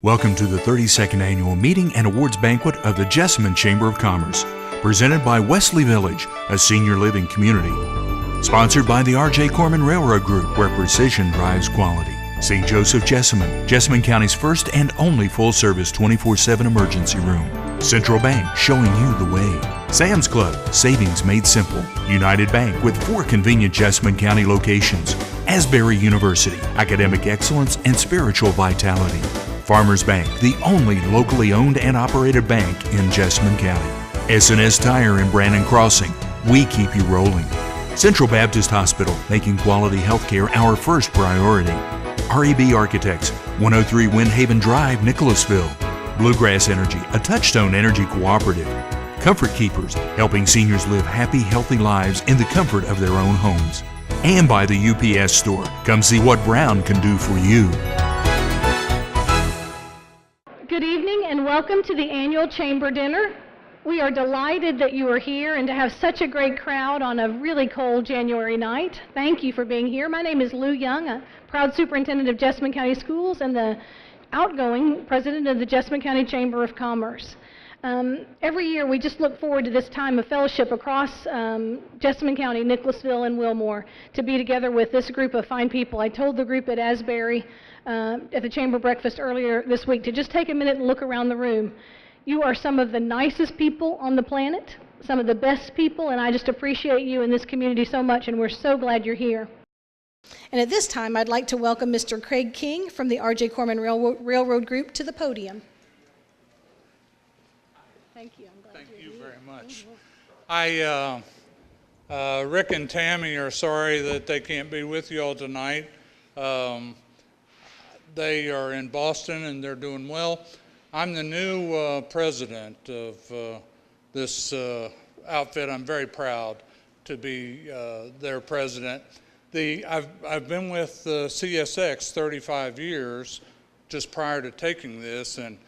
Welcome to the 32nd Annual Meeting and Awards Banquet of the Jessamine Chamber of Commerce, presented by Wesley Village, a senior living community. Sponsored by the Corman Railroad Group, where precision drives quality. St. Joseph Jessamine, Jessamine County's first and only full-service 24/7 emergency room. Central Bank, showing you the way. Sam's Club, savings made simple. United Bank, with 4 convenient Jessamine County locations. Asbury University, academic excellence and spiritual vitality. Farmers Bank, the only locally owned and operated bank in Jessamine County. S&S Tire in Brandon Crossing, we keep you rolling. Central Baptist Hospital, making quality healthcare our first priority. REB Architects, 103 Windhaven Drive, Nicholasville. Bluegrass Energy, a Touchstone Energy cooperative. Comfort Keepers, helping seniors live happy, healthy lives in the comfort of their own homes. And by the UPS Store, come see what Brown can do for you. Good evening and welcome to the annual Chamber Dinner. We are delighted that you are here and to have such a great crowd on a really cold January night. Thank you for being here. My name is Lou Young, a proud superintendent of Jessamine County Schools and the outgoing president of the Jessamine County Chamber of Commerce. Every year we just look forward to this time of fellowship across Jessamine County, Nicholasville, and Wilmore to be together with this group of fine people. I told the group at Asbury at the Chamber breakfast earlier this week to just take a minute and look around the room. You are some of the nicest people on the planet, some of the best people, and I just appreciate you in this community so much, and we're so glad you're here. And at this time, I'd like to welcome Mr. Craig King from the Corman Railroad Group to the podium. Thank you. I'm glad Thank you very much. Rick and Tammy are sorry that they can't be with you all tonight. They are in Boston and they're doing well. I'm the new president of this outfit. I'm very proud to be their president. I've been with CSX 35 years just prior to taking this, and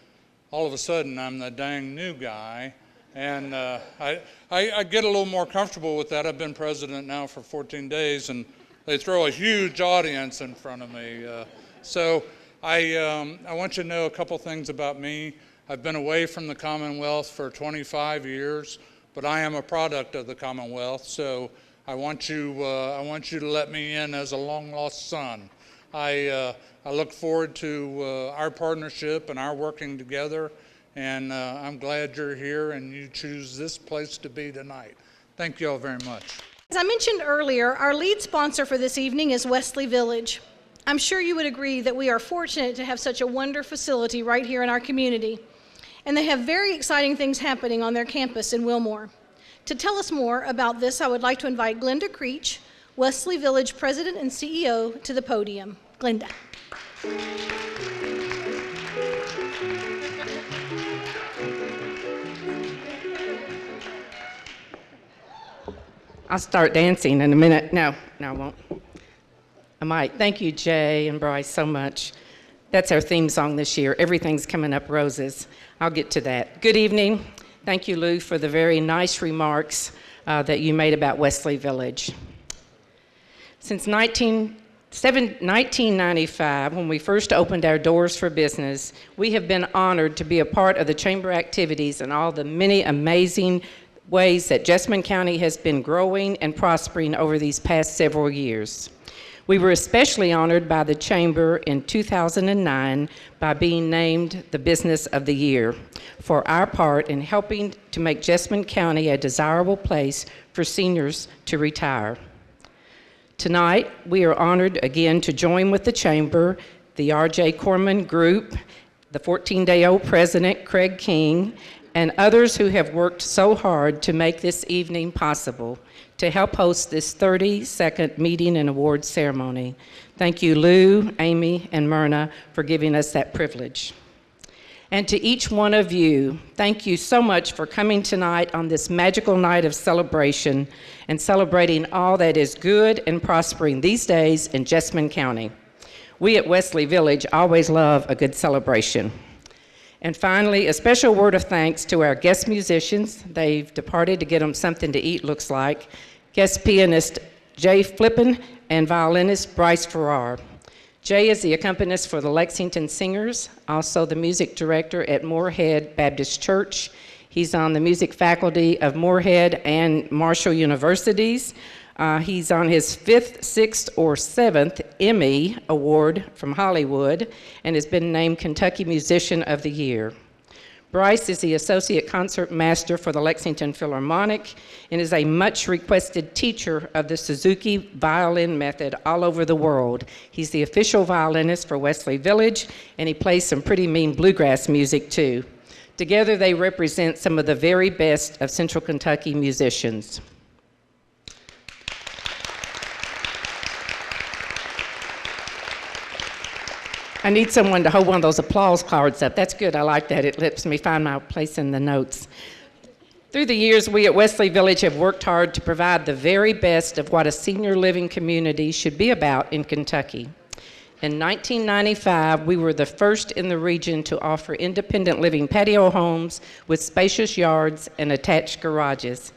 all of a sudden I'm the dang new guy, and I get a little more comfortable with that. I've been president now for 14 days, and they throw a huge audience in front of me. So I want you to know a couple things about me. I've been away from the Commonwealth for 25 years, but I am a product of the Commonwealth, so I want you to let me in as a long-lost son. I look forward to our partnership and our working together, and I'm glad you're here and you choose this place to be tonight. Thank you all very much. As I mentioned earlier, our lead sponsor for this evening is Wesley Village. I'm sure you would agree that we are fortunate to have such a wonderful facility right here in our community, and they have very exciting things happening on their campus in Wilmore. To tell us more about this, I would like to invite Glenda Creech, Wesley Village President and CEO, to the podium. Glenda. I'll start dancing in a minute. No, I won't. I might. Thank you, Jay and Bryce, so much. That's our theme song this year. Everything's coming up roses. I'll get to that. Good evening. Thank you, Lou, for the very nice remarks that you made about Wesley Village. Since 1995, when we first opened our doors for business, we have been honored to be a part of the Chamber activities and all the many amazing ways that Jessamine County has been growing and prospering over these past several years. We were especially honored by the Chamber in 2009 by being named the Business of the Year for our part in helping to make Jessamine County a desirable place for seniors to retire. Tonight, we are honored again to join with the Chamber, the Corman Group, the 14-day-old President, Craig King, and others who have worked so hard to make this evening possible to help host this 32nd meeting and awards ceremony. Thank you, Lou, Amy, and Myrna for giving us that privilege. And to each one of you, thank you so much for coming tonight on this magical night of celebration and celebrating all that is good and prospering these days in Jessamine County. We at Wesley Village always love a good celebration. And finally, a special word of thanks to our guest musicians. They've departed to get them something to eat, looks like. Guest pianist Jay Flippin and violinist Bryce Farrar. Jay is the accompanist for the Lexington Singers, also the music director at Moorhead Baptist Church. He's on the music faculty of Moorhead and Marshall Universities. He's on his 5th, 6th, or 7th Emmy Award from Hollywood and has been named Kentucky Musician of the Year. Bryce is the Associate Concert Master for the Lexington Philharmonic and is a much requested teacher of the Suzuki violin method all over the world. He's the official violinist for Wesley Village, and he plays some pretty mean bluegrass music too. Together they represent some of the very best of Central Kentucky musicians. I need someone to hold one of those applause cards up. That's good, I like that. It lets me find my place in the notes. Through the years, we at Wesley Village have worked hard to provide the very best of what a senior living community should be about in Kentucky. In 1995, we were the first in the region to offer independent living patio homes with spacious yards and attached garages.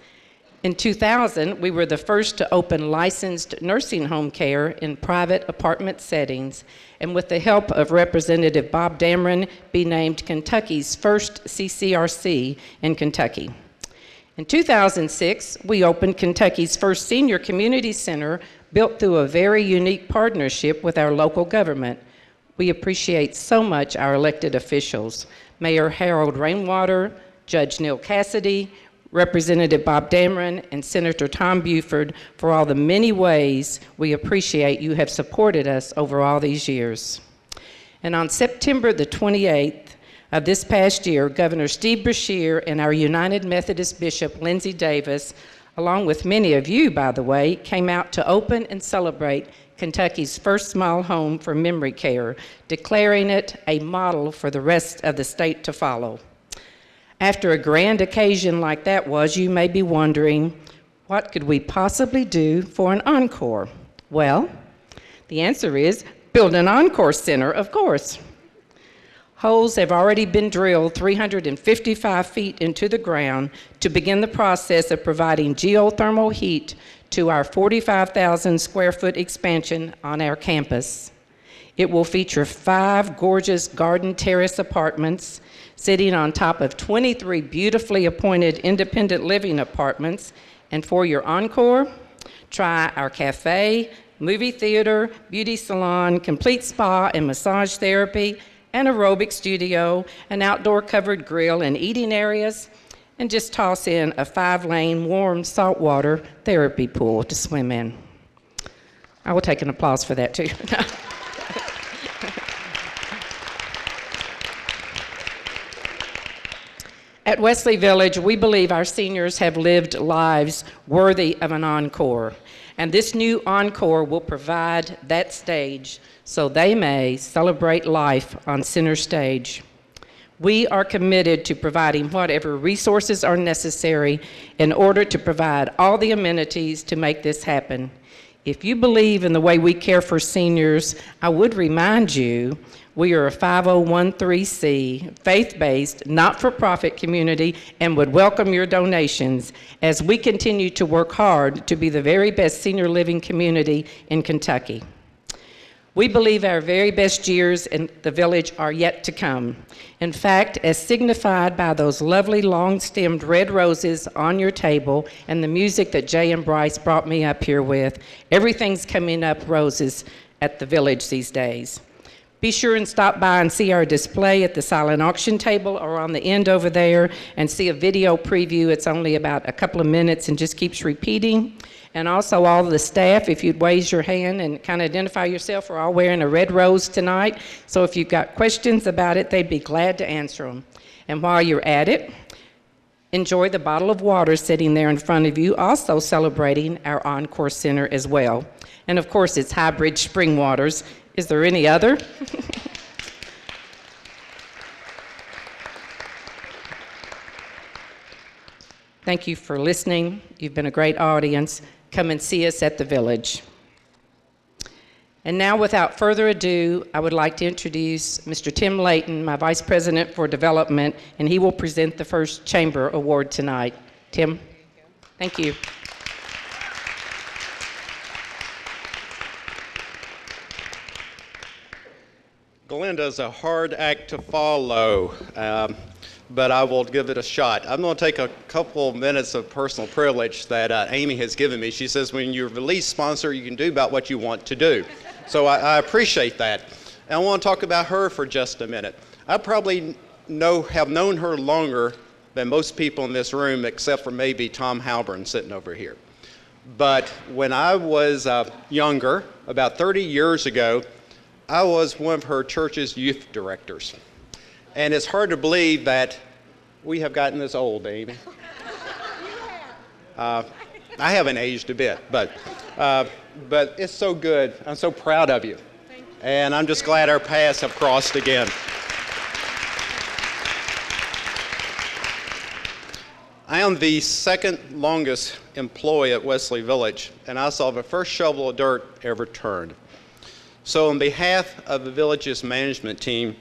In 2000, we were the first to open licensed nursing home care in private apartment settings, and with the help of Representative Bob Dameron, be named Kentucky's first CCRC in Kentucky. In 2006, we opened Kentucky's first senior community center, built through a very unique partnership with our local government. We appreciate so much our elected officials, Mayor Harold Rainwater, Judge Neil Cassidy, Representative Bob Dameron, and Senator Tom Buford for all the many ways we appreciate you have supported us over all these years. And on September the 28th of this past year, Governor Steve Beshear and our United Methodist Bishop Lindsey Davis, along with many of you, by the way, came out to open and celebrate Kentucky's first small home for memory care, declaring it a model for the rest of the state to follow. After a grand occasion like that was, you may be wondering, what could we possibly do for an encore? Well, the answer is build an encore center, of course. Holes have already been drilled 355 feet into the ground to begin the process of providing geothermal heat to our 45,000 square foot expansion on our campus. It will feature 5 gorgeous garden terrace apartments sitting on top of 23 beautifully appointed independent living apartments. And for your encore, try our cafe, movie theater, beauty salon, complete spa and massage therapy, an aerobic studio, an outdoor covered grill and eating areas, and just toss in a 5-lane warm saltwater therapy pool to swim in. I will take an applause for that too. At Wesley Village, we believe our seniors have lived lives worthy of an encore, and this new encore will provide that stage so they may celebrate life on center stage. We are committed to providing whatever resources are necessary in order to provide all the amenities to make this happen. If you believe in the way we care for seniors, I would remind you we are a 501(c), faith-based, not-for-profit community and would welcome your donations as we continue to work hard to be the very best senior living community in Kentucky. We believe our very best years in the village are yet to come. In fact, as signified by those lovely long-stemmed red roses on your table and the music that Jay and Bryce brought me up here with, everything's coming up roses at the village these days. Be sure and stop by and see our display at the silent auction table or on the end over there and see a video preview. It's only about a couple of minutes and just keeps repeating. And also all the staff, if you'd raise your hand and kind of identify yourself, we're all wearing a red rose tonight. So if you've got questions about it, they'd be glad to answer them. And while you're at it, enjoy the bottle of water sitting there in front of you, also celebrating our Encore Center as well. And of course, it's Highbridge Spring Waters. Is there any other? Thank you for listening. You've been a great audience. Come and see us at the Village. And now, without further ado, I would like to introduce Mr. Tim Layton, my Vice President for Development, and he will present the first Chamber Award tonight. Tim? Thank you. Glenda's a hard act to follow, but I will give it a shot. I'm going to take a couple minutes of personal privilege that Amy has given me. She says when you're the lead sponsor, you can do about what you want to do. So I appreciate that. And I want to talk about her for just a minute. I probably have known her longer than most people in this room, except for maybe Tom Halburn sitting over here. But when I was younger, about 30 years ago, I was one of her church's youth directors. And it's hard to believe that we have gotten this old, Amy. I haven't aged a bit, but it's so good. I'm so proud of you. And I'm just glad our paths have crossed again. I am the second longest employee at Wesley Village, and I saw the first shovel of dirt ever turned. So on behalf of the village's management team,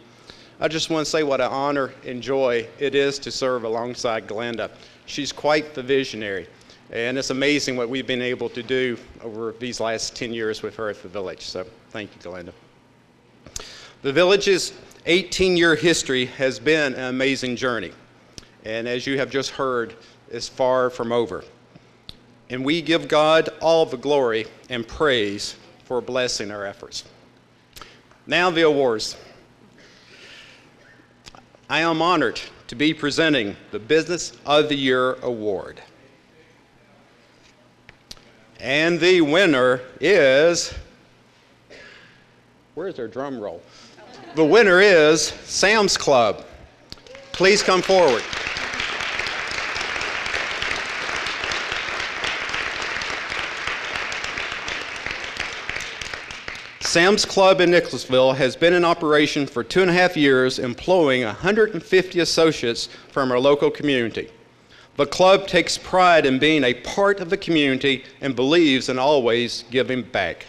I just want to say what an honor and joy it is to serve alongside Glenda. She's quite the visionary, and it's amazing what we've been able to do over these last 10 years with her at the village. So thank you, Glenda. The village's 18-year history has been an amazing journey, and as you have just heard, is far from over. And we give God all the glory and praise for blessing our efforts. Now the awards. I am honored to be presenting the Business of the Year Award. And the winner is, where's our drum roll? The winner is Sam's Club. Please come forward. Sam's Club in Nicholasville has been in operation for 2.5 years, employing 150 associates from our local community. The club takes pride in being a part of the community and believes in always giving back.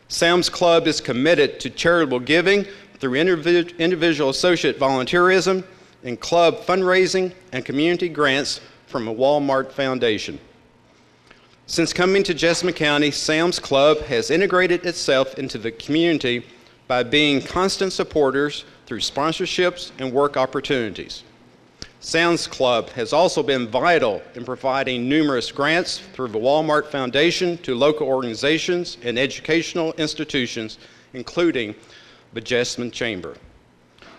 Sam's Club is committed to charitable giving through individual associate volunteerism and club fundraising and community grants from a Walmart Foundation. Since coming to Jessamine County, Sam's Club has integrated itself into the community by being constant supporters through sponsorships and work opportunities. Sam's Club has also been vital in providing numerous grants through the Walmart Foundation to local organizations and educational institutions, including the Jessamine Chamber.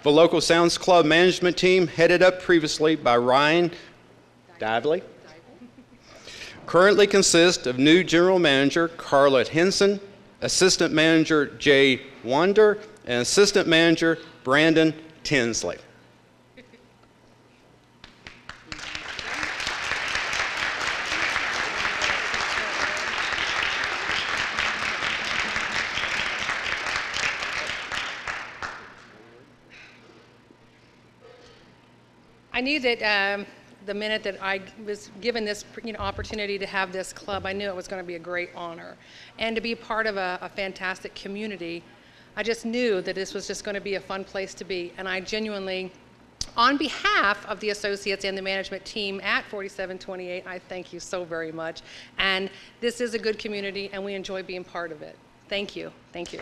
The local Sam's Club management team, headed up previously by Ryan Dively, currently consists of new General Manager Carla Henson, Assistant Manager Jay Wander, and Assistant Manager Brandon Tinsley. I knew that the minute that I was given this opportunity to have this club, I knew it was going to be a great honor. And to be part of a fantastic community, I just knew that this was just going to be a fun place to be. And I genuinely, on behalf of the associates and the management team at 4728, I thank you so very much. And this is a good community, and we enjoy being part of it. Thank you. Thank you.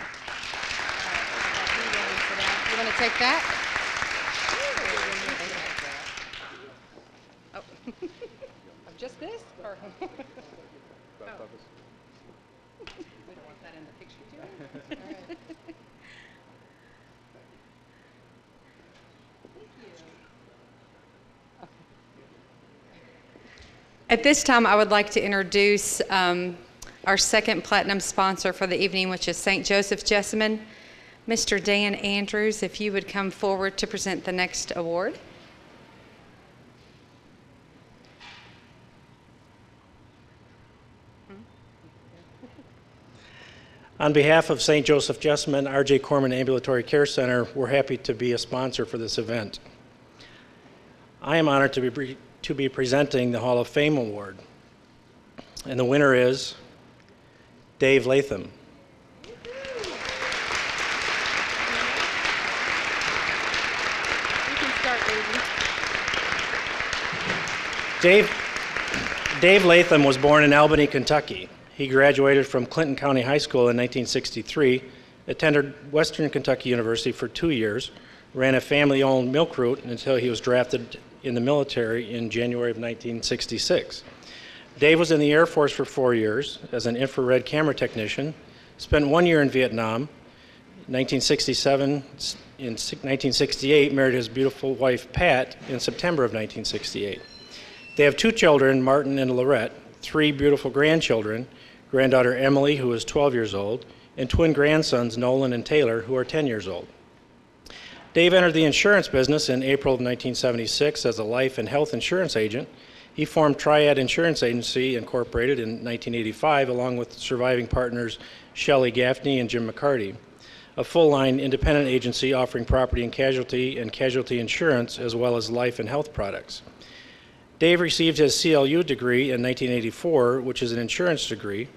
You want to take that? Just this? Or we don't want that in the picture too. All right. Thank you. At this time, I would like to introduce our second platinum sponsor for the evening, which is St. Joseph Jessamine. Mr. Dan Andrews, if you would come forward to present the next award. On behalf of St. Joseph Jessamine, R.J. Corman Ambulatory Care Center, we're happy to be a sponsor for this event. I am honored to be presenting the Hall of Fame Award, and the winner is Dave Latham. You can start, baby. Dave Latham was born in Albany, Kentucky. He graduated from Clinton County High School in 1963 attended Western Kentucky University for 2 years, ran a family-owned milk route until he was drafted in the military in January of 1966. Dave was in the Air Force for 4 years as an infrared camera technician, spent 1 year in Vietnam. In 1968, married his beautiful wife, Pat, in September of 1968. They have 2 children, Martin and Lorette, 3 beautiful grandchildren, granddaughter Emily, who is 12 years old, and twin grandsons, Nolan and Taylor, who are 10 years old. Dave entered the insurance business in April of 1976 as a life and health insurance agent. He formed Triad Insurance Agency, Incorporated, in 1985, along with surviving partners Shelley Gaffney and Jim McCarty, a full-line independent agency offering property and casualty insurance, as well as life and health products. Dave received his CLU degree in 1984, which is an insurance degree.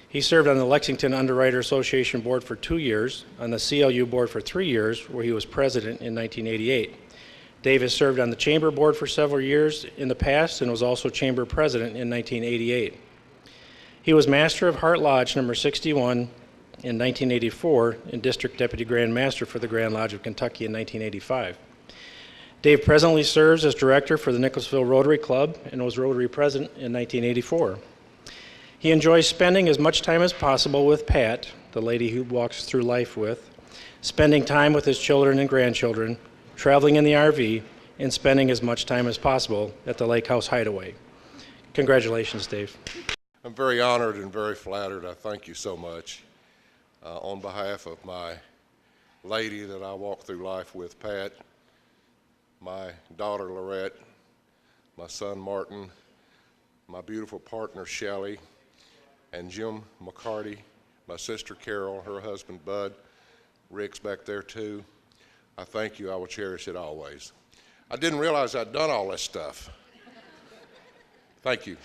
He served on the Lexington Underwriter Association board for 2 years, on the CLU board for 3 years, where he was president in 1988. Dave has served on the Chamber board for several years in the past and was also Chamber president in 1988. He was Master of Hart Lodge number 61 in 1984 and District Deputy Grand Master for the Grand Lodge of Kentucky in 1985. Dave presently serves as director for the Nicholasville Rotary Club and was Rotary president in 1984. He enjoys spending as much time as possible with Pat, the lady who walks through life with, spending time with his children and grandchildren, traveling in the RV, and spending as much time as possible at the Lake House Hideaway. Congratulations, Dave. I'm very honored and very flattered. I thank you so much. On behalf of my lady that I walk through life with, Pat, my daughter Lorette, my son Martin, my beautiful partner Shelley, and Jim McCarty, my sister Carol, her husband Bud, Rick's back there too. I thank you. I will cherish it always. I didn't realize I'd done all this stuff. Thank you.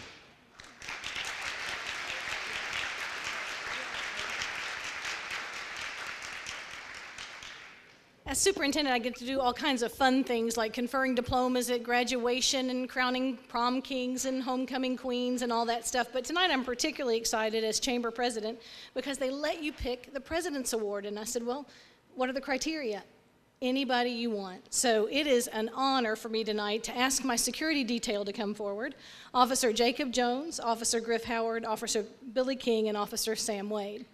As superintendent, I get to do all kinds of fun things like conferring diplomas at graduation and crowning prom kings and homecoming queens and all that stuff. But tonight I'm particularly excited as chamber president because they let you pick the President's Award. And I said, well, what are the criteria? Anybody you want. So it is an honor for me tonight to ask my security detail to come forward. Officer Jacob Jones, Officer Griff Howard, Officer Billy King, and Officer Sam Wade.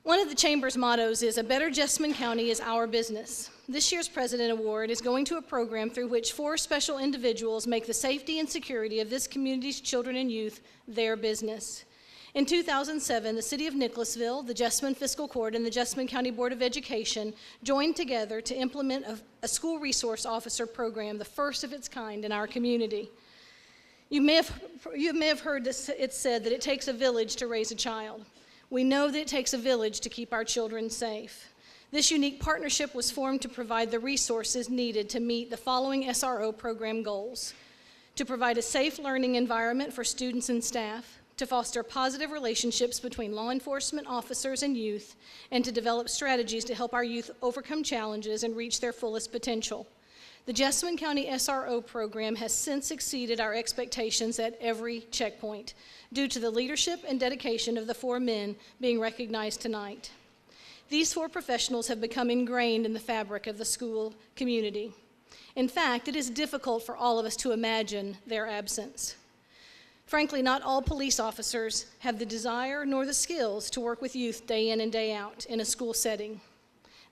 One of the Chamber's mottos is, "A better Jessamine County is our business." This year's President Award is going to a program through which 4 special individuals make the safety and security of this community's children and youth their business. In 2007, the City of Nicholasville, the Jessamine Fiscal Court, and the Jessamine County Board of Education joined together to implement a school resource officer program, the first of its kind in our community. You may have heard it said that it takes a village to raise a child. We know that it takes a village to keep our children safe. This unique partnership was formed to provide the resources needed to meet the following SRO program goals: to provide a safe learning environment for students and staff, to foster positive relationships between law enforcement officers and youth, and to develop strategies to help our youth overcome challenges and reach their fullest potential. The Jessamine County SRO program has since exceeded our expectations at every checkpoint due to the leadership and dedication of the 4 men being recognized tonight. These 4 professionals have become ingrained in the fabric of the school community. In fact, it is difficult for all of us to imagine their absence. Frankly, not all police officers have the desire nor the skills to work with youth day in and day out in a school setting.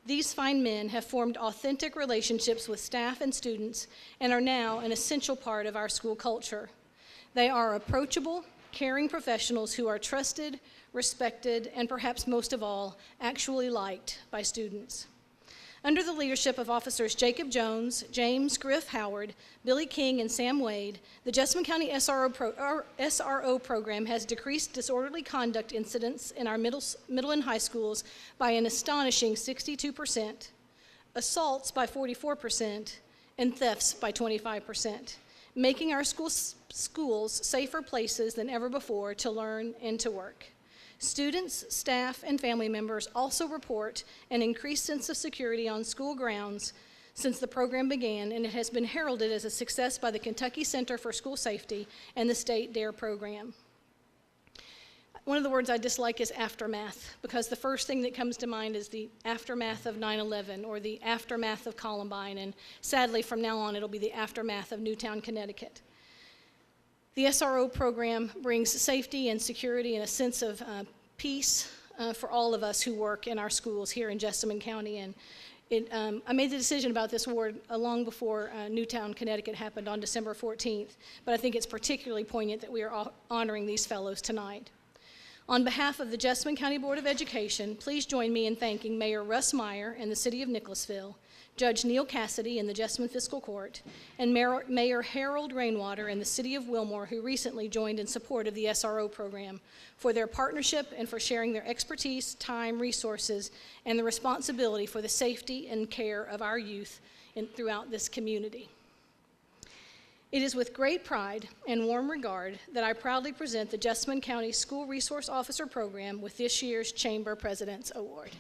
These fine men have formed authentic relationships with staff and students and are now an essential part of our school culture. They are approachable, caring professionals who are trusted, respected, and perhaps most of all, actually liked by students. Under the leadership of Officers Jacob Jones, James Griff Howard, Billy King, and Sam Wade, the Jessamine County SRO program has decreased disorderly conduct incidents in our middle and high schools by an astonishing 62%, assaults by 44%, and thefts by 25%, making our schools safer places than ever before to learn and to work. Students, staff, and family members also report an increased sense of security on school grounds since the program began, and it has been heralded as a success by the Kentucky Center for School Safety and the state DARE program. One of the words I dislike is aftermath, because the first thing that comes to mind is the aftermath of 9/11 or the aftermath of Columbine, and sadly from now on it'll be the aftermath of Newtown, Connecticut. The SRO program brings safety and security and a sense of peace for all of us who work in our schools here in Jessamine County. And I made the decision about this award long before Newtown, Connecticut happened on December 14th, but I think it's particularly poignant that we are honoring these fellows tonight. On behalf of the Jessamine County Board of Education, please join me in thanking Mayor Russ Meyer and the City of Nicholasville, Judge Neil Cassidy in the Jessamine Fiscal Court, and Mayor Harold Rainwater in the City of Wilmore, who recently joined in support of the SRO program, for their partnership and for sharing their expertise, time, resources, and the responsibility for the safety and care of our youth throughout this community. It is with great pride and warm regard that I proudly present the Jessamine County School Resource Officer Program with this year's Chamber President's Award.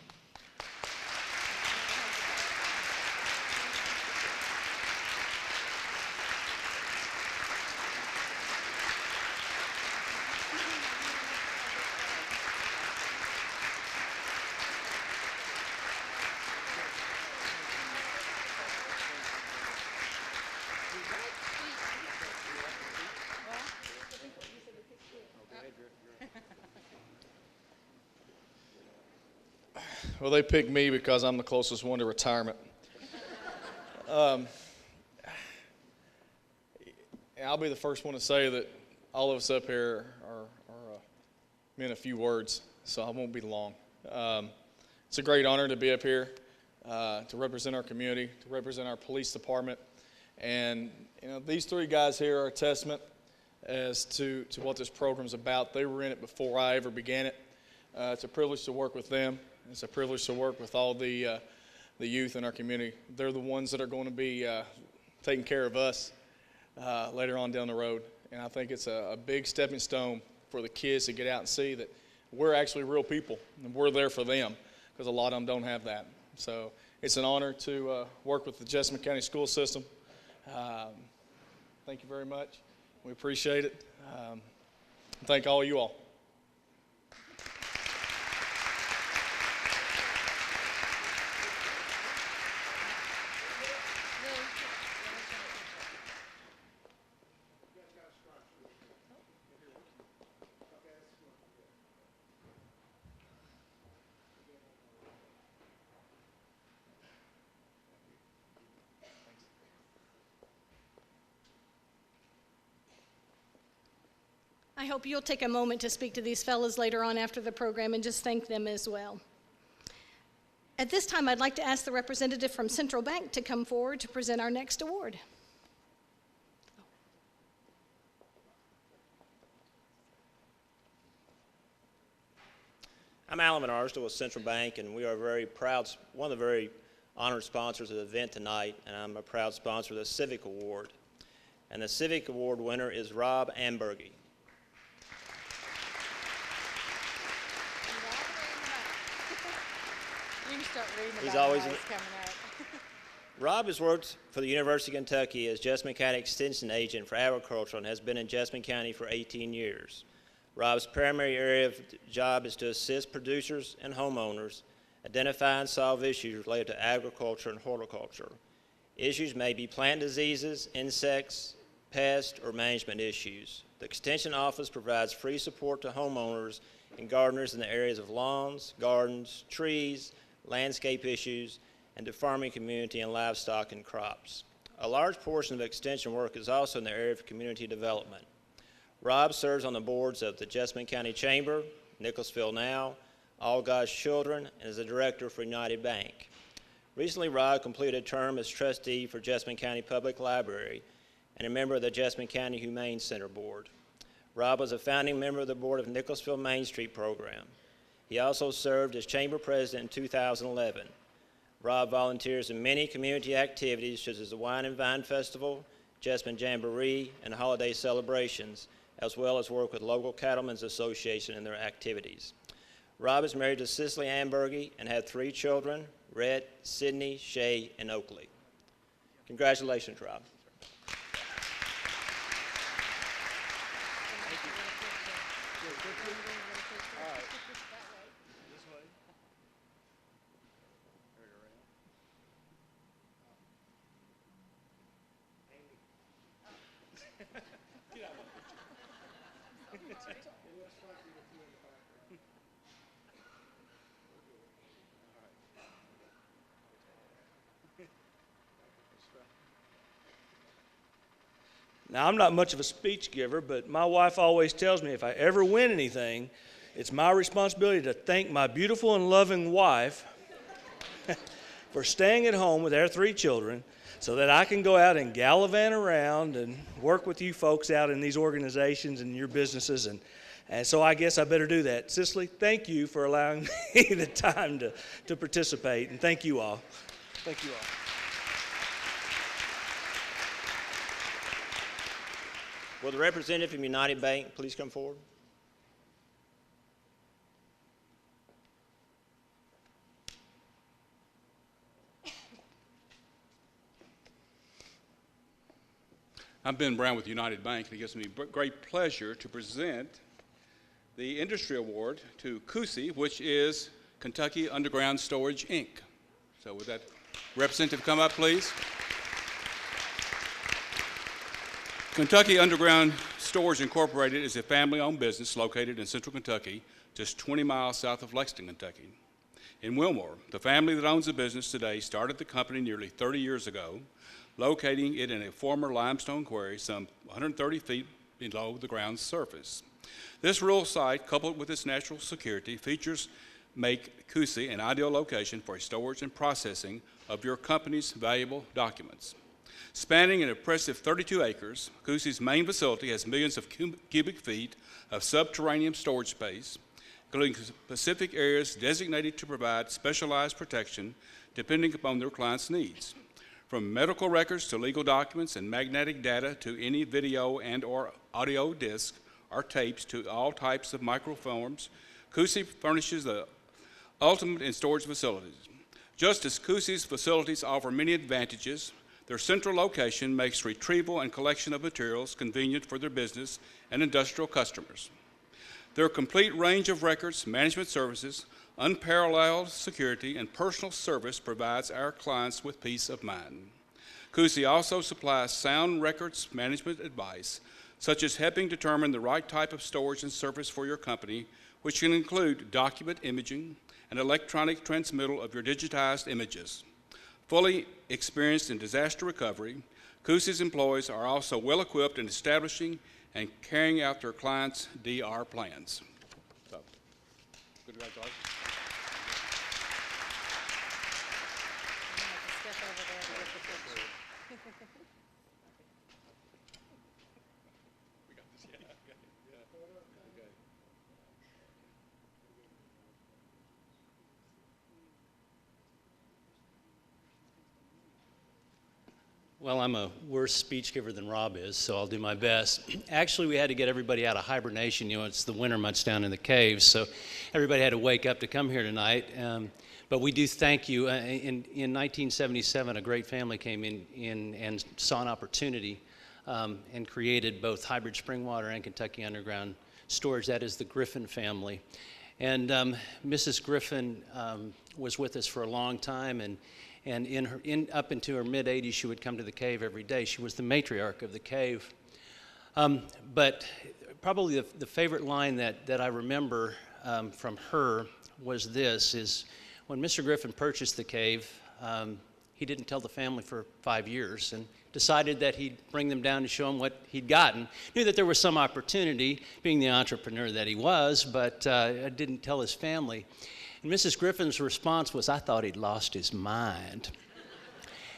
Well, they picked me because I'm the closest one to retirement. I'll be the first one to say that all of us up here are meant a few words, so I won't be long. It's a great honor to be up here, to represent our community, to represent our police department. And these three guys here are a testament as to what this program's about. They were in it before I ever began it. It's a privilege to work with them. It's a privilege to work with all the youth in our community. They're the ones that are going to be taking care of us later on down the road. And I think it's a big stepping stone for the kids to get out and see that we're actually real people and we're there for them, because a lot of them don't have that. So it's an honor to work with the Jessamine County school system. Thank you very much. We appreciate it. Thank all you all. I hope you'll take a moment to speak to these fellows later on after the program and just thank them as well. At this time, I'd like to ask the representative from Central Bank to come forward to present our next award. I'm Alan Menarsdale with Central Bank, and we are very proud, one of the very honored sponsors of the event tonight, and I'm a proud sponsor of the Civic Award. And the Civic Award winner is Rob Ambergy. He's always coming out. Rob has worked for the University of Kentucky as Jessamine County Extension Agent for Agriculture and has been in Jessamine County for 18 years. Rob's primary area of job is to assist producers and homeowners identify and solve issues related to agriculture and horticulture. Issues may be plant diseases, insects, pest, or management issues. The Extension Office provides free support to homeowners and gardeners in the areas of lawns, gardens, trees, landscape issues, and the farming community and livestock and crops. A large portion of extension work is also in the area of community development. Rob serves on the boards of the Jessamine County Chamber, Nicholasville Now, All God's Children, and is a director for United Bank. Recently, Rob completed a term as trustee for Jessamine County Public Library and a member of the Jessamine County Humane Center Board. Rob was a founding member of the board of Nicholasville Main Street Program. He also served as chamber president in 2011. Rob volunteers in many community activities such as the Wine and Vine Festival, Jessamine Jamboree, and holiday celebrations, as well as work with local Cattlemen's Association in their activities. Rob is married to Cicely Ambergy and had 3 children, Rhett, Sydney, Shay, and Oakley. Congratulations, Rob. Now, I'm not much of a speech giver, but my wife always tells me if I ever win anything, it's my responsibility to thank my beautiful and loving wife for staying at home with our 3 children so that I can go out and gallivant around and work with you folks out in these organizations and your businesses. And so I guess I better do that. Cicely, thank you for allowing me the time to participate, and thank you all. Thank you all. Will the representative from United Bank please come forward? I'm Ben Brown with United Bank, and it gives me great pleasure to present the Industry Award to KUSI, which is Kentucky Underground Storage, Inc. So would that representative come up, please? Kentucky Underground Storage Incorporated is a family-owned business located in central Kentucky, just 20 miles south of Lexington, Kentucky. In Wilmore, the family that owns the business today started the company nearly 30 years ago, locating it in a former limestone quarry some 130 feet below the ground's surface. This rural site, coupled with its natural security, features make KUSI an ideal location for storage and processing of your company's valuable documents. Spanning an impressive 32 acres, KUSI's main facility has millions of cubic feet of subterranean storage space, including specific areas designated to provide specialized protection depending upon their clients' needs. From medical records to legal documents and magnetic data to any video and or audio disc or tapes to all types of microforms, KUSI furnishes the ultimate in storage facilities. Just as KUSI's facilities offer many advantages, their central location makes retrieval and collection of materials convenient for their business and industrial customers. Their complete range of records, management services, unparalleled security, and personal service provides our clients with peace of mind. KUSI also supplies sound records management advice, such as helping determine the right type of storage and service for your company, which can include document imaging and electronic transmittal of your digitized images. Fully experienced in disaster recovery, KUSI's employees are also well equipped in establishing and carrying out their clients' DR plans. So, congratulations. Well, I'm a worse speech giver than Rob is, so I'll do my best. Actually, we had to get everybody out of hibernation. You know, it's the winter months down in the caves, so everybody had to wake up to come here tonight. But we do thank you. In 1977, a great family came in and saw an opportunity and created both Hybrid Springwater and Kentucky Underground Storage. That is the Griffin family. And Mrs. Griffin was with us for a long time, and up into her mid-80s, she would come to the cave every day. She was the matriarch of the cave. But probably the favorite line that I remember from her was this, is when Mr. Griffin purchased the cave, he didn't tell the family for 5 years and decided that he'd bring them down to show them what he'd gotten. Knew that there was some opportunity, being the entrepreneur that he was, but didn't tell his family. And Mrs. Griffin's response was, "I thought he'd lost his mind."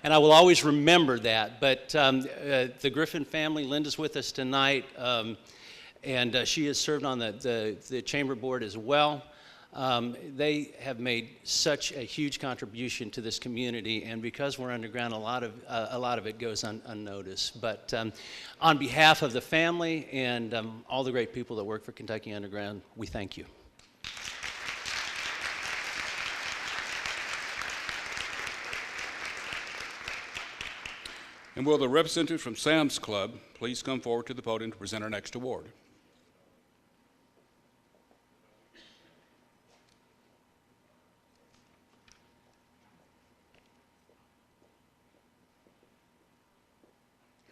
And I will always remember that. But the Griffin family, Linda's with us tonight, and she has served on the chamber board as well. They have made such a huge contribution to this community, and because we're underground, a lot of it goes unnoticed. But on behalf of the family and all the great people that work for Kentucky Underground, we thank you. And will the representative from Sam's Club please come forward to the podium to present our next award?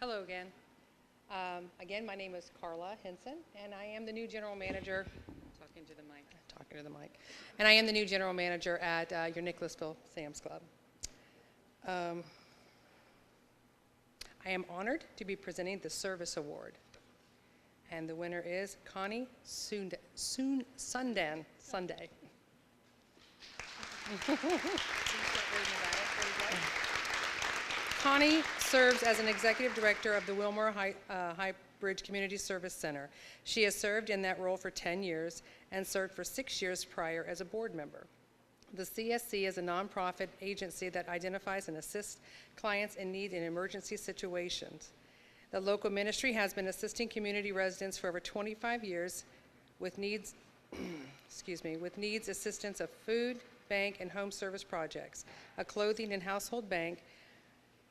Hello again. Again, my name is Carla Henson, and I am the new general manager. Talking to the mic. Talking to the mic. And I am the new general manager at your Nicholasville Sam's Club. I am honored to be presenting the Service Award. And the winner is Connie Sunday. Connie serves as an executive director of the Wilmore High Bridge Community Service Center. She has served in that role for 10 years and served for 6 years prior as a board member. The CSC is a nonprofit agency that identifies and assists clients in need in emergency situations. The local ministry has been assisting community residents for over 25 years with needs, with needs assistance of food, bank, and home service projects, a clothing and household bank,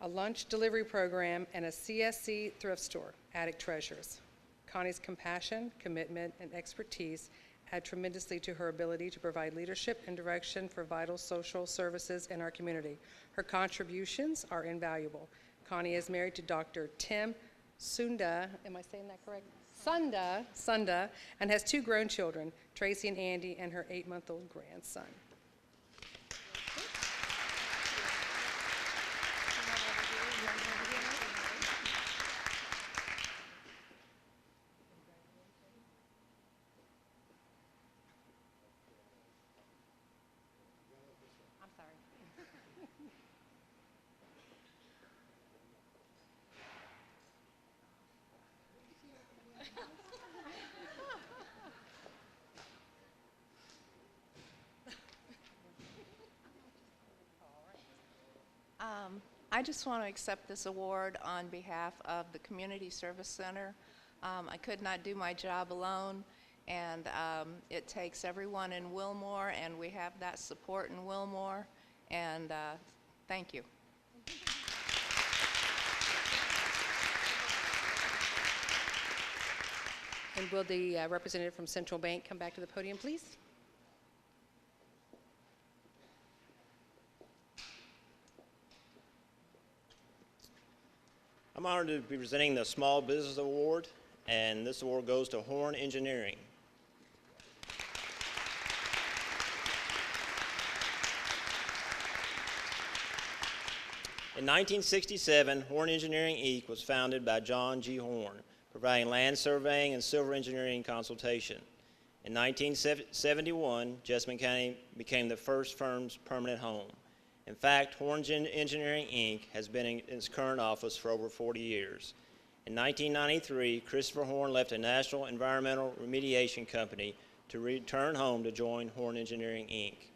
a lunch delivery program, and a CSC thrift store, Attic Treasures. Connie's compassion, commitment, and expertise add tremendously to her ability to provide leadership and direction for vital social services in our community. Her contributions are invaluable. Connie is married to Dr. Tim Sunda, am I saying that correct? Sunda, and has 2 grown children, Tracy and Andy, and her 8-month-old grandson. I just want to accept this award on behalf of the Community Service Center. I could not do my job alone, and it takes everyone in Wilmore, and we have that support in Wilmore, and thank you. And will the representative from Central Bank come back to the podium, please? I'm honored to be presenting the Small Business Award, and this award goes to Horn Engineering. In 1967, Horn Engineering, Inc. was founded by John G. Horn, providing land surveying and civil engineering consultation. In 1971, Jessamine County became the first firm's permanent home. In fact, Horn Engineering, Inc. has been in its current office for over 40 years. In 1993, Christopher Horn left a national environmental remediation company to return home to join Horn Engineering, Inc.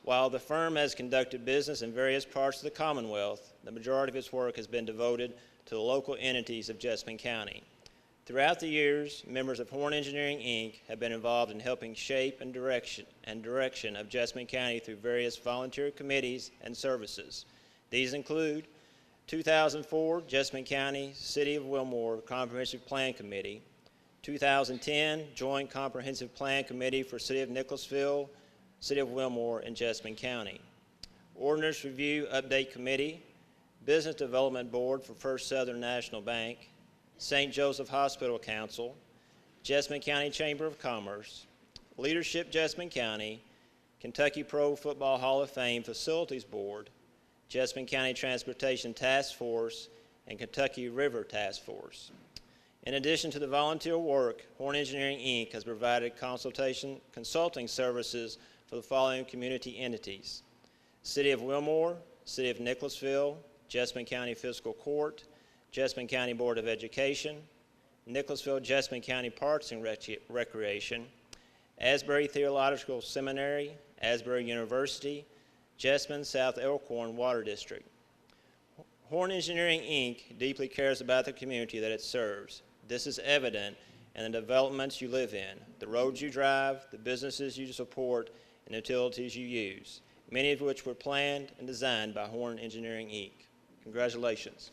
While the firm has conducted business in various parts of the Commonwealth, the majority of its work has been devoted to the local entities of Jessamine County. Throughout the years, members of Horn Engineering, Inc. have been involved in helping shape and direction of Jessamine County through various volunteer committees and services. These include 2004 Jessamine County City of Wilmore Comprehensive Plan Committee, 2010 Joint Comprehensive Plan Committee for City of Nicholasville, City of Wilmore, and Jessamine County, Ordinance Review Update Committee, Business Development Board for First Southern National Bank, St. Joseph Hospital Council, Jessamine County Chamber of Commerce, Leadership Jessamine County, Kentucky Pro Football Hall of Fame Facilities Board, Jessamine County Transportation Task Force, and Kentucky River Task Force. In addition to the volunteer work, Horn Engineering, Inc. has provided consulting services for the following community entities: City of Wilmore, City of Nicholasville, Jessamine County Fiscal Court, Jessamine County Board of Education, Nicholasville Jessamine County Parks and Recreation, Asbury Theological Seminary, Asbury University, Jessamine South Elkhorn Water District. Horn Engineering, Inc. deeply cares about the community that it serves. This is evident in the developments you live in, the roads you drive, the businesses you support, and the utilities you use, many of which were planned and designed by Horn Engineering, Inc. Congratulations.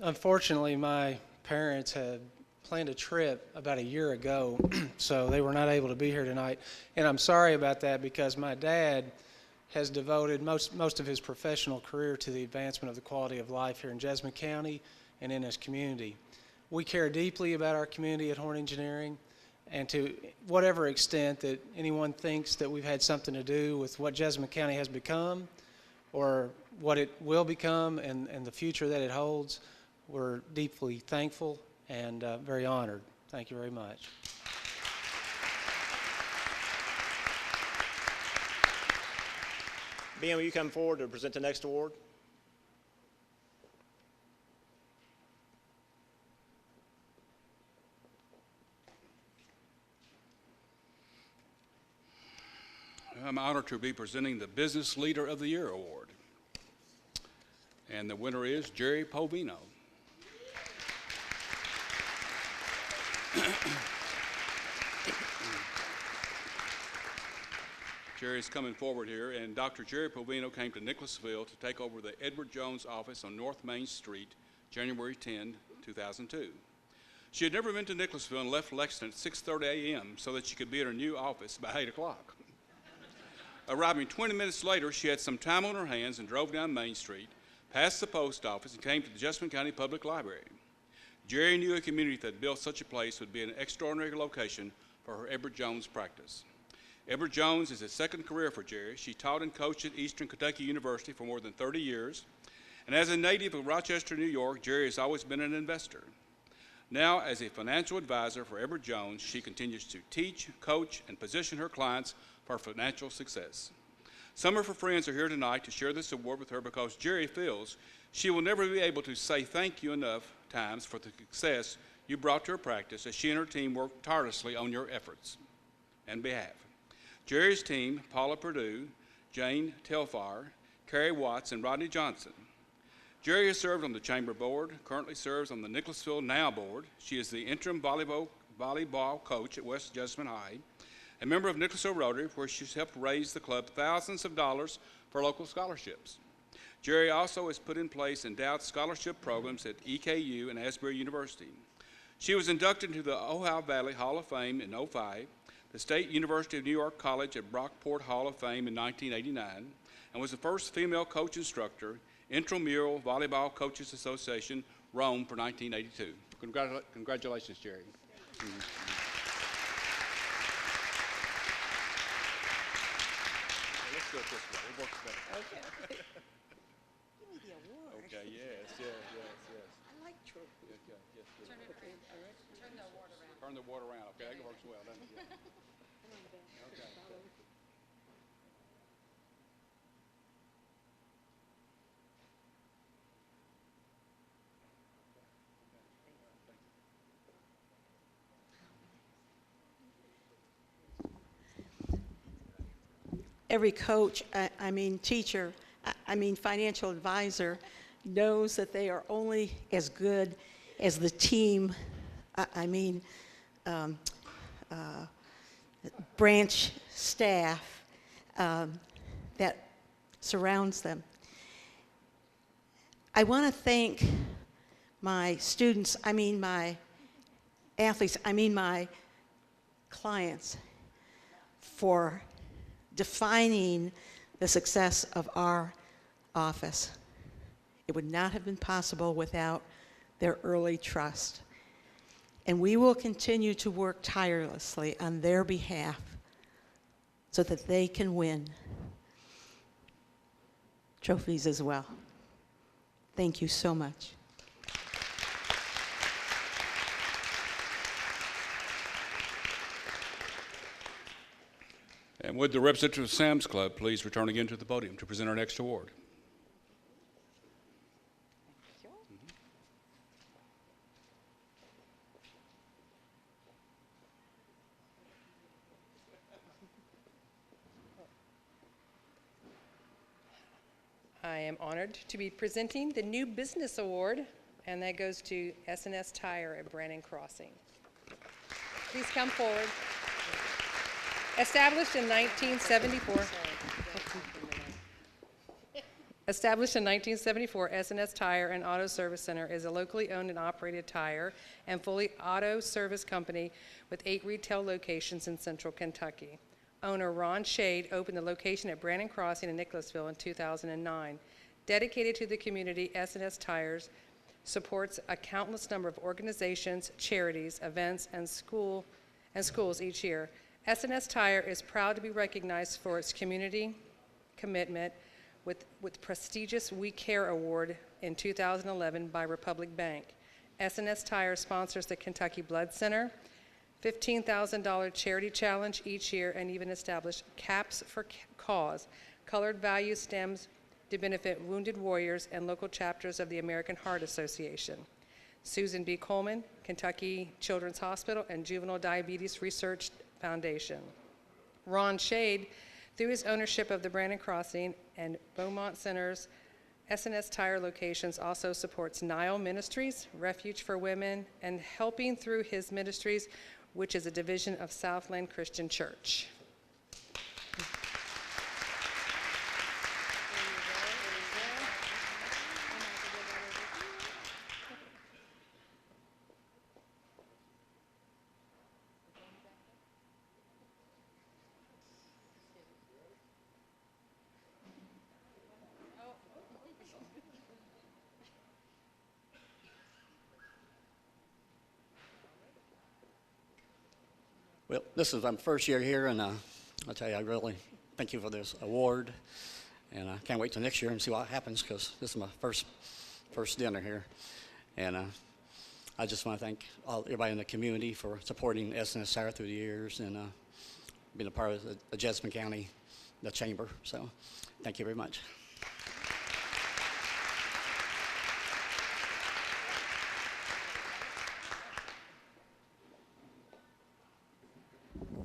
Unfortunately, my parents had planned a trip about a year ago, so they were not able to be here tonight. And I'm sorry about that because my dad has devoted most of his professional career to the advancement of the quality of life here in Jessamine County and in his community. We care deeply about our community at Horn Engineering, and to whatever extent that anyone thinks that we've had something to do with what Jessamine County has become or what it will become and the future that it holds, we're deeply thankful and very honored. Thank you very much. Ben, will you come forward to present the next award? I'm honored to be presenting the Business Leader of the Year Award. And the winner is Jerry Povino. Jerry's coming forward here, and Dr. Jerry Povino came to Nicholasville to take over the Edward Jones office on North Main Street, January 10, 2002. She had never been to Nicholasville and left Lexington at 6:30 a.m. so that she could be at her new office by 8 o'clock. Arriving 20 minutes later, she had some time on her hands and drove down Main Street, past the post office, and came to the Jessamine County Public Library. Jerry knew a community that built such a place would be an extraordinary location for her Edward Jones practice. Edward Jones is a second career for Jerry. She taught and coached at Eastern Kentucky University for more than 30 years. And as a native of Rochester, New York, Jerry has always been an investor. Now, as a financial advisor for Edward Jones, she continues to teach, coach, and position her clients for financial success. Some of her friends are here tonight to share this award with her because Jerry feels she will never be able to say thank you enough times for the success you brought to her practice as she and her team worked tirelessly on your efforts and behalf. Jerry's team, Paula Perdue, Jane Telfire, Carrie Watts, and Rodney Johnson. Jerry has served on the Chamber Board, currently serves on the Nicholasville Now Board. She is the interim volleyball coach at West Jessamine High, a member of Nicholasville Rotary, where she's helped raise the club thousands of dollars for local scholarships. Jerry also has put in place endowed scholarship programs at EKU and Asbury University. She was inducted into the Ohio Valley Hall of Fame in 2005, the State University of New York College at Brockport Hall of Fame in 1989, and was the first female coach instructor, Intramural Volleyball Coaches Association, Rome, for 1982. Congratulations, Jerry. Let's go this way. It works better. Okay. Give me the award. Okay, yes. I like trophies. Yes. Turn it around. All right. Turn the award around. Turn the award around. Okay, that works well, doesn't it? Yeah. Okay. Every coach, teacher, financial advisor knows that they are only as good as the team, branch staff that surrounds them. I want to thank my students, my athletes, my clients for defining the success of our office. It would not have been possible without their early trust. And we will continue to work tirelessly on their behalf so that they can win trophies as well. Thank you so much. And would the representative of Sam's Club please return again to the podium to present our next award? I am honored to be presenting the New Business Award, and that goes to S&S Tire at Brannon Crossing. Please come forward. Established in 1974. Established in 1974, S&S Tire and Auto Service Center is a locally owned and operated tire and fully auto service company with 8 retail locations in central Kentucky. Owner Ron Shade opened the location at Brandon Crossing in Nicholasville in 2009. Dedicated to the community, S&S Tires supports a countless number of organizations, charities, events, and schools each year. S&S Tire is proud to be recognized for its community commitment with prestigious We Care Award in 2011 by Republic Bank. S&S Tire sponsors the Kentucky Blood Center, $15,000 charity challenge each year, and even established Caps for Cause, colored value stems to benefit wounded warriors and local chapters of the American Heart Association. Susan B. Coleman, Kentucky Children's Hospital and Juvenile Diabetes Research Foundation. Ron Shade, through his ownership of the Brandon Crossing and Beaumont Centers, S&S Tire locations also supports Nile Ministries, Refuge for Women, and Helping Through His Ministries, which is a division of Southland Christian Church. Well, this is my first year here, and I'll tell you, I really thank you for this award, and I can't wait till next year and see what happens, because this is my first dinner here, and I just want to thank everybody in the community for supporting S&S Tire through the years and being a part of the Jessamine County, the Chamber. So, thank you very much.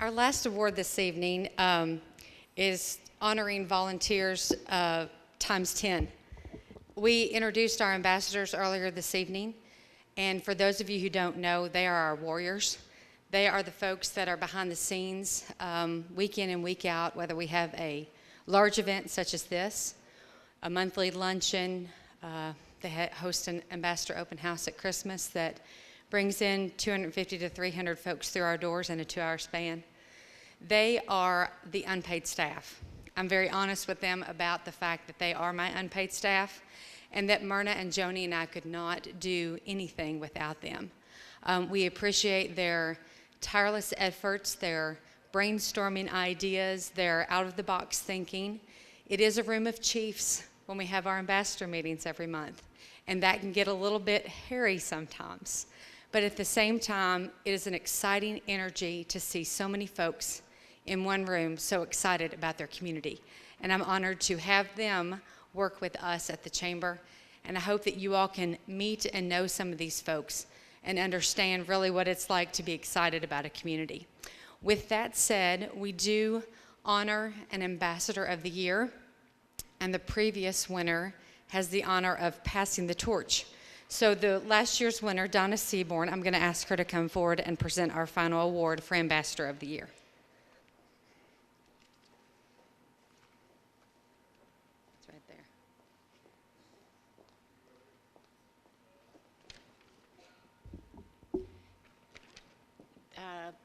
Our last award this evening is honoring volunteers times 10. We introduced our ambassadors earlier this evening, and for those of you who don't know, they are our warriors. They are the folks that are behind the scenes week in and week out, whether we have a large event such as this, a monthly luncheon, they host an ambassador open house at Christmas that brings in 250 to 300 folks through our doors in a 2-hour span. They are the unpaid staff. I'm very honest with them about the fact that they are my unpaid staff, and that Myrna and Joni and I could not do anything without them. We appreciate their tireless efforts, their brainstorming ideas, their out-of-the-box thinking. It is a room of chiefs when we have our ambassador meetings every month, and that can get a little bit hairy sometimes. But at the same time, it is an exciting energy to see so many folks in one room so excited about their community. And I'm honored to have them work with us at the Chamber. And I hope that you all can meet and know some of these folks and understand really what it's like to be excited about a community. With that said, we do honor an Ambassador of the Year, and the previous winner has the honor of passing the torch. So the last year's winner, Donna Seaborn, I'm going to ask her to come forward and present our final award for Ambassador of the Year. It's right there.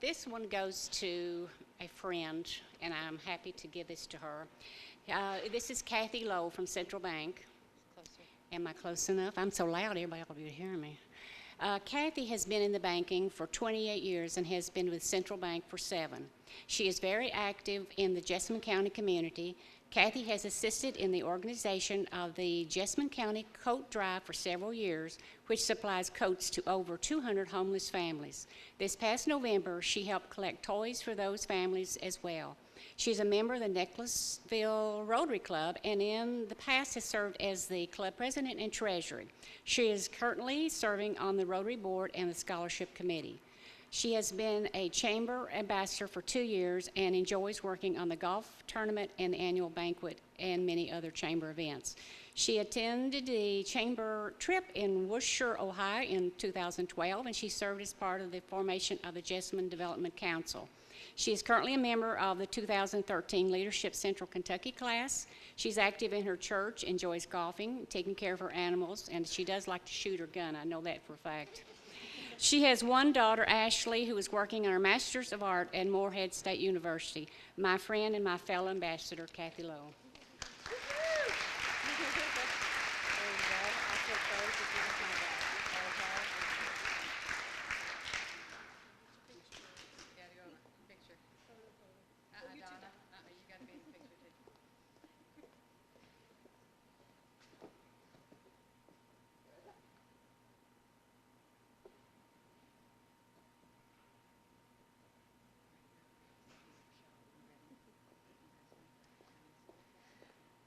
This one goes to a friend, and I'm happy to give this to her. This is Kathy Lowe from Central Bank. Am I close enough? I'm so loud, everybody will be hearing me. Kathy has been in the banking for 28 years and has been with Central Bank for 7. She is very active in the Jessamine County community. Kathy has assisted in the organization of the Jessamine County Coat Drive for several years, which supplies coats to over 200 homeless families. This past November, she helped collect toys for those families as well. She's a member of the Nicholasville Rotary Club, and in the past has served as the club president and treasurer. She is currently serving on the Rotary Board and the Scholarship Committee. She has been a chamber ambassador for 2 years and enjoys working on the golf tournament and the annual banquet and many other chamber events. She attended the chamber trip in Worcester, Ohio in 2012, and she served as part of the formation of the Jessamine Development Council. She is currently a member of the 2013 Leadership Central Kentucky class. She's active in her church, enjoys golfing, taking care of her animals, and she does like to shoot her gun. I know that for a fact. She has one daughter, Ashley, who is working on her Master's of Art at Morehead State University. My friend and my fellow ambassador, Kathy Lowe.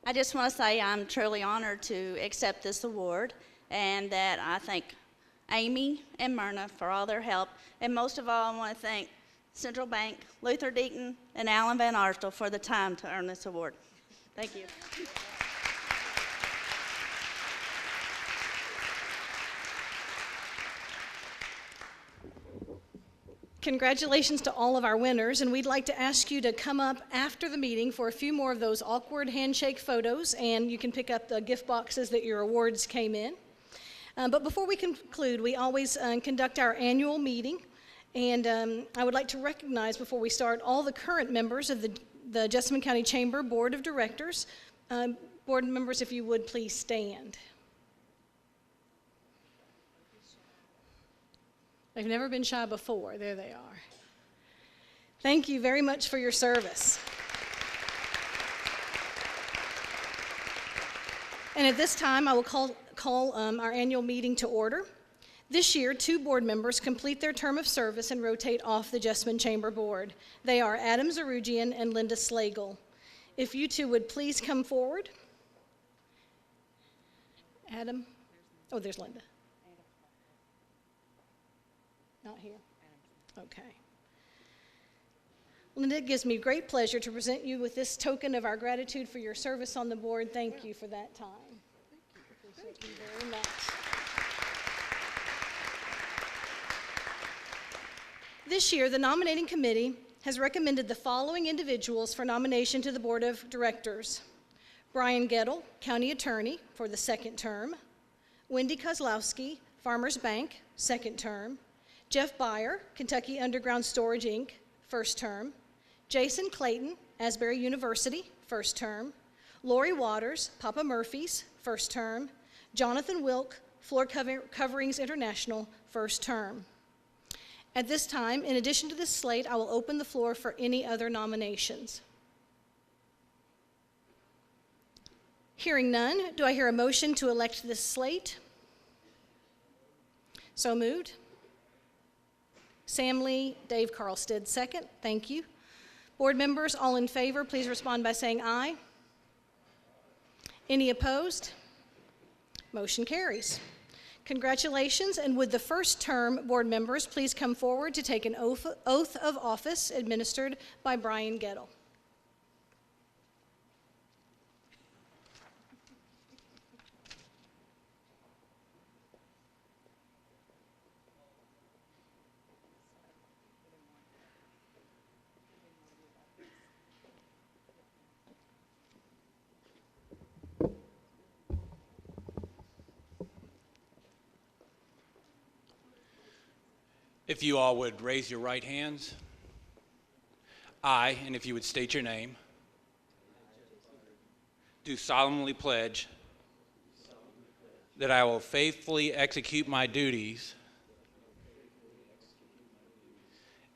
I just want to say I'm truly honored to accept this award, and that I thank Amy and Myrna for all their help. And most of all, I want to thank Central Bank, Luther Deaton, and Alan Van Arstel for the time to earn this award. Thank you. Congratulations to all of our winners, and we'd like to ask you to come up after the meeting for a few more of those awkward handshake photos, and you can pick up the gift boxes that your awards came in. But before we conclude, we always conduct our annual meeting, and I would like to recognize before we start all the current members of the Jessamine County Chamber Board of Directors. Board members, if you would please stand. They've never been shy before. There they are. Thank you very much for your service. And at this time, I will call our annual meeting to order. This year, 2 board members complete their term of service and rotate off the Jessamine Chamber Board. They are Adam Zarugian and Linda Slagle. If you two would please come forward. Adam? Oh, there's Linda. Not here? Okay. Linda, it gives me great pleasure to present you with this token of our gratitude for your service on the board. Thank you for that time. Thank you very much. This year, the nominating committee has recommended the following individuals for nomination to the Board of Directors. Brian Gettle, County Attorney, for the 2nd term. Wendy Kozlowski, Farmers Bank, 2nd term. Jeff Byer, Kentucky Underground Storage, Inc., 1st term. Jason Clayton, Asbury University, 1st term. Lori Waters, Papa Murphy's, 1st term. Jonathan Wilk, Floor Coverings International, 1st term. At this time, in addition to this slate, I will open the floor for any other nominations. Hearing none, do I hear a motion to elect this slate? So moved. Sam Lee, Dave Carlstead, second. Thank you. Board members, all in favor, please respond by saying aye. Any opposed? Motion carries. Congratulations, and would the 1st term board members please come forward to take an oath of office administered by Brian Gettle. If you all would raise your right hands. I, and if you would state your name, do solemnly pledge that I will faithfully execute my duties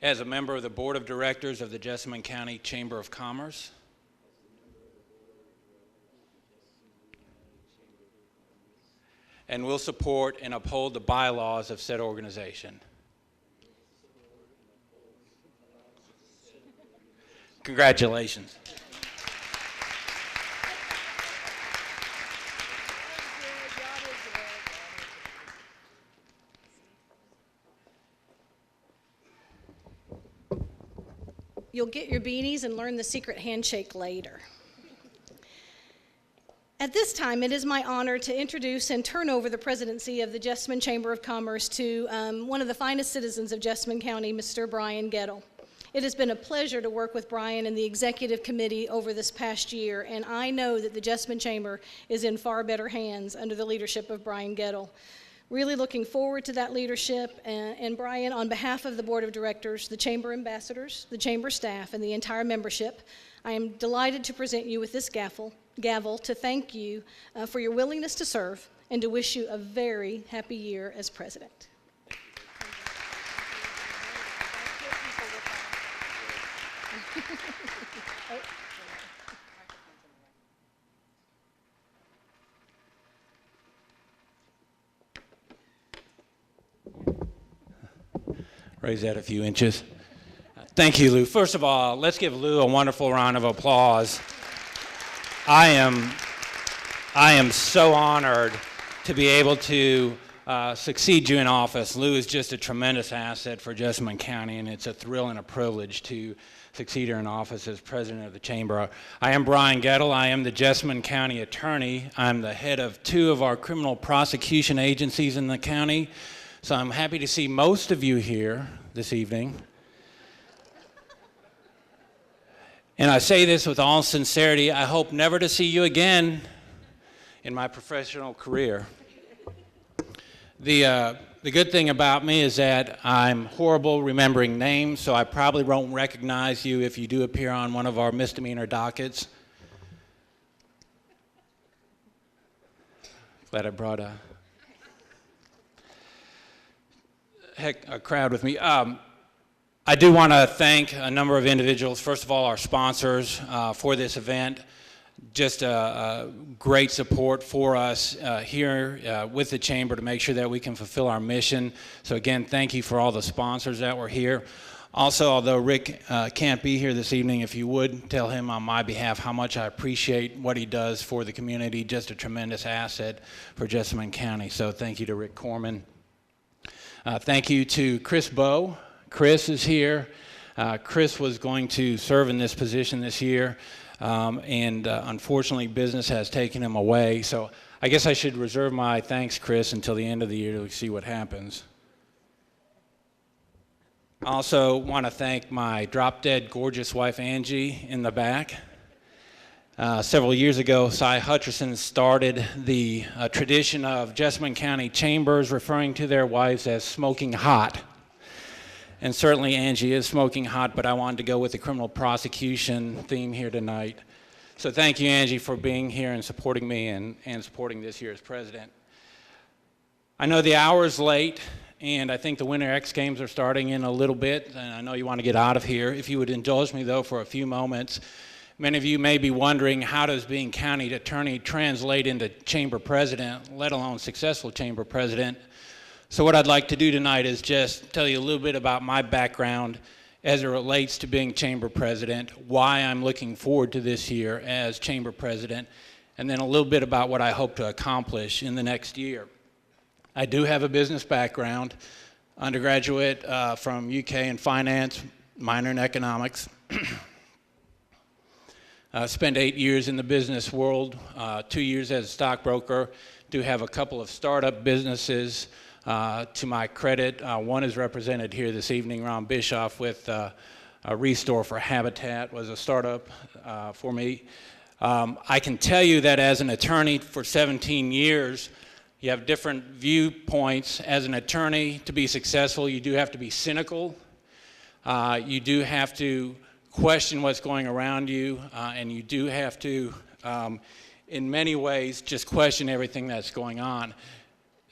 as a member of the Board of Directors of the Jessamine County Chamber of Commerce, and will support and uphold the bylaws of said organization. Congratulations. You'll get your beanies and learn the secret handshake later. At this time, it is my honor to introduce and turn over the presidency of the Jessamine Chamber of Commerce to one of the finest citizens of Jessamine County, Mr. Brian Gettle. It has been a pleasure to work with Brian and the executive committee over this past year, and I know that the Jessamine Chamber is in far better hands under the leadership of Brian Gettle. Really looking forward to that leadership, and Brian, on behalf of the Board of Directors, the Chamber ambassadors, the Chamber staff, and the entire membership, I am delighted to present you with this gavel to thank you for your willingness to serve and to wish you a very happy year as president. Raise that a few inches. Thank you, Lou. First of all, let's give Lou a wonderful round of applause. I am so honored to be able to succeed you in office. Lou is just a tremendous asset for Jessamine County, and it's a thrill and a privilege to succeed her in office as president of the Chamber. I am Brian Gettle. I am the Jessamine County attorney. I'm the head of 2 of our criminal prosecution agencies in the county. So I'm happy to see most of you here this evening. And I say this with all sincerity, I hope never to see you again in my professional career. The good thing about me is that I'm horrible remembering names, so I probably won't recognize you if you do appear on one of our misdemeanor dockets. Glad I brought a crowd with me. I do want to thank a number of individuals. First of all, our sponsors for this event. Just great support for us here with the Chamber to make sure that we can fulfill our mission. So again, thank you for all the sponsors that were here. Also, although Rick can't be here this evening, if you would tell him on my behalf how much I appreciate what he does for the community. Just a tremendous asset for Jessamine County. So thank you to Rick Corman. Thank you to Chris Bowe. Chris is here. Chris was going to serve in this position this year, and unfortunately business has taken him away. So I guess I should reserve my thanks, Chris, until the end of the year to see what happens. I also want to thank my drop-dead gorgeous wife, Angie, in the back. Several years ago, Cy Hutcherson started the tradition of Jessamine County Chambers referring to their wives as smoking hot. And certainly Angie is smoking hot, but I wanted to go with the criminal prosecution theme here tonight. So thank you, Angie, for being here and supporting me and supporting this year as president. I know the hour is late, and I think the Winter X Games are starting in a little bit, and I know you want to get out of here. If you would indulge me, though, for a few moments. Many of you may be wondering, how does being county attorney translate into chamber president, let alone successful chamber president? So what I'd like to do tonight is just tell you a little bit about my background as it relates to being chamber president, why I'm looking forward to this year as chamber president, and then a little bit about what I hope to accomplish in the next year. I do have a business background, undergraduate from UK in finance, minor in economics. Spent 8 years in the business world, 2 years as a stockbroker. Do have a couple of startup businesses to my credit. One is represented here this evening, Ron Bischoff, with a Restore for Habitat, was a startup for me. I can tell you that as an attorney for 17 years, you have different viewpoints. As an attorney, to be successful, you do have to be cynical. You do have to question what's going around you, and you do have to, in many ways, just question everything that's going on.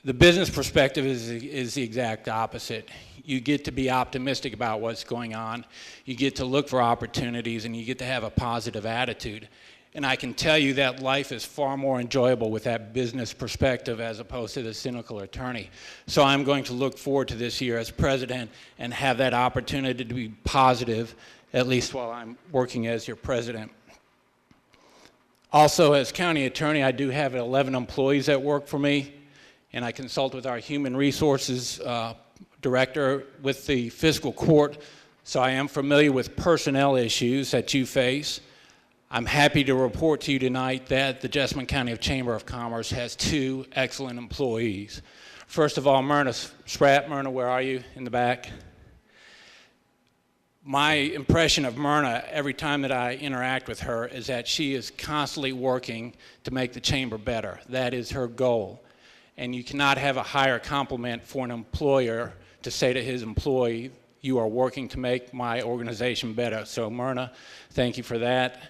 The business perspective is the exact opposite. You get to be optimistic about what's going on. You get to look for opportunities, and you get to have a positive attitude. And I can tell you that life is far more enjoyable with that business perspective as opposed to the cynical attorney. So I'm going to look forward to this year as president and have that opportunity to be positive, at least while I'm working as your president. Also, as county attorney, I do have 11 employees that work for me, and I consult with our human resources director with the fiscal court so I am familiar with personnel issues that you face. I'm happy to report to you tonight that the Jessamine County Chamber of Commerce has 2 excellent employees. First of all, Myrna Spratt. Myrna, where are you? In the back? My impression of Myrna every time that I interact with her is that she is constantly working to make the chamber better. That is her goal. And you cannot have a higher compliment for an employer to say to his employee, you are working to make my organization better. So Myrna, thank you for that.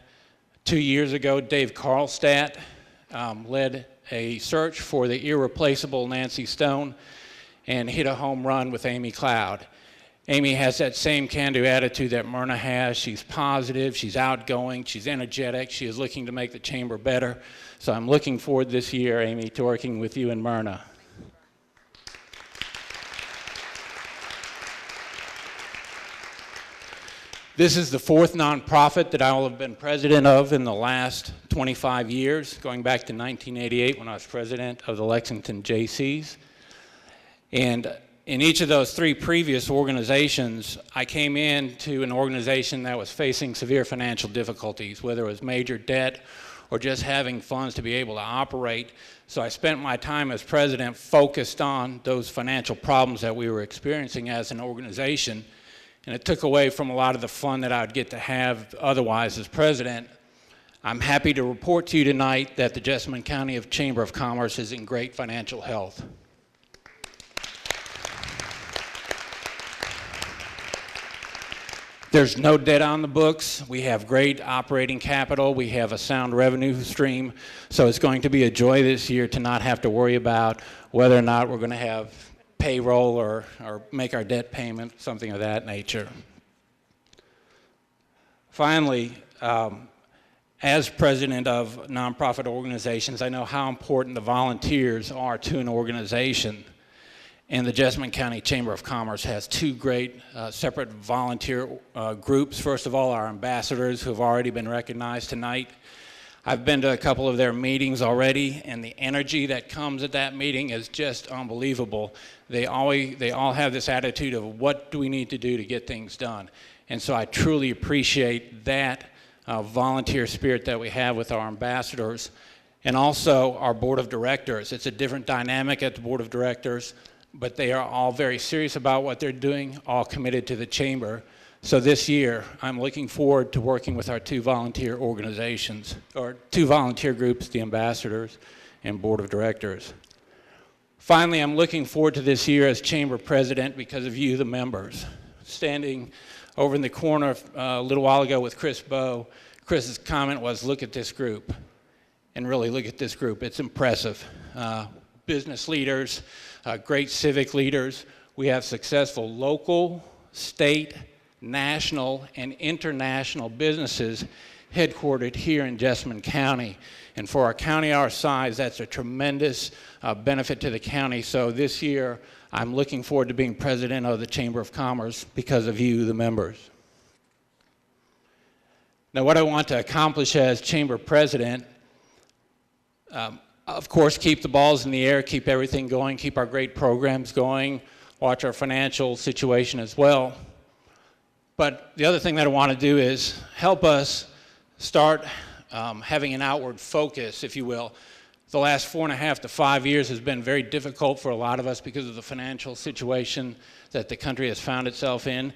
2 years ago, Dave Carlstadt led a search for the irreplaceable Nancy Stone and hit a home run with Amy Cloud. Amy has that same can-do attitude that Myrna has. She's positive, she's outgoing, she's energetic, she is looking to make the chamber better. So I'm looking forward this year, Amy, to working with you and Myrna. This is the 4th nonprofit that I will have been president of in the last 25 years, going back to 1988 when I was president of the Lexington Jaycees. And in each of those 3 previous organizations, I came into an organization that was facing severe financial difficulties, whether it was major debt or just having funds to be able to operate. So I spent my time as president focused on those financial problems that we were experiencing as an organization, and it took away from a lot of the fun that I would get to have otherwise as president. I'm happy to report to you tonight that the Jessamine County Chamber of Commerce is in great financial health. There's no debt on the books. We have great operating capital. We have a sound revenue stream. So it's going to be a joy this year to not have to worry about whether or not we're going to have payroll or make our debt payment, something of that nature. Finally, as president of nonprofit organizations, I know how important the volunteers are to an organization. And the Jessamine County Chamber of Commerce has 2 great separate volunteer groups. First of all, our ambassadors who have already been recognized tonight. I've been to a couple of their meetings already, and the energy that comes at that meeting is just unbelievable. They all have this attitude of what do we need to do to get things done. And so I truly appreciate that volunteer spirit that we have with our ambassadors, and also our board of directors. It's a different dynamic at the board of directors, but they are all very serious about what they're doing, all committed to the chamber. So this year, I'm looking forward to working with our 2 volunteer organizations, or 2 volunteer groups, the ambassadors and board of directors. Finally, I'm looking forward to this year as chamber president because of you, the members. Standing over in the corner a little while ago with Chris Bowe, Chris's comment was, look at this group. And really, look at this group. It's impressive. Business leaders, great civic leaders. We have successful local, state, national, and international businesses headquartered here in Jessamine County. And for a county our size, that's a tremendous benefit to the county. So this year, I'm looking forward to being president of the Chamber of Commerce because of you, the members. Now, what I want to accomplish as chamber president, of course, keep the balls in the air, keep everything going, keep our great programs going, watch our financial situation as well. But the other thing that I want to do is help us start having an outward focus, if you will. The last 4.5 to 5 years has been very difficult for a lot of us because of the financial situation that the country has found itself in.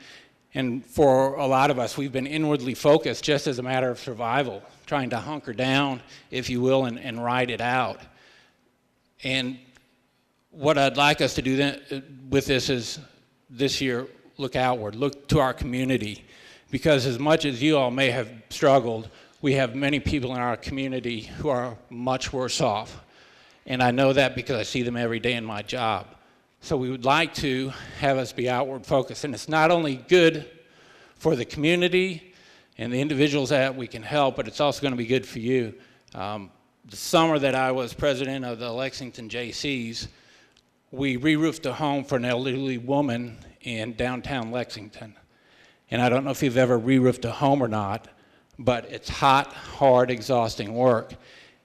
And for a lot of us, we've been inwardly focused just as a matter of survival, trying to hunker down, if you will, and ride it out. And what I'd like us to do with this is this year, look outward, look to our community. Because as much as you all may have struggled, we have many people in our community who are much worse off. And I know that because I see them every day in my job. So we would like to have us be outward focused. And it's not only good for the community and the individuals that we can help, but it's also going to be good for you. The summer that I was president of the Lexington Jaycees, we re-roofed a home for an elderly woman in downtown Lexington. And I don't know if you've ever re-roofed a home or not, but it's hot, hard, exhausting work.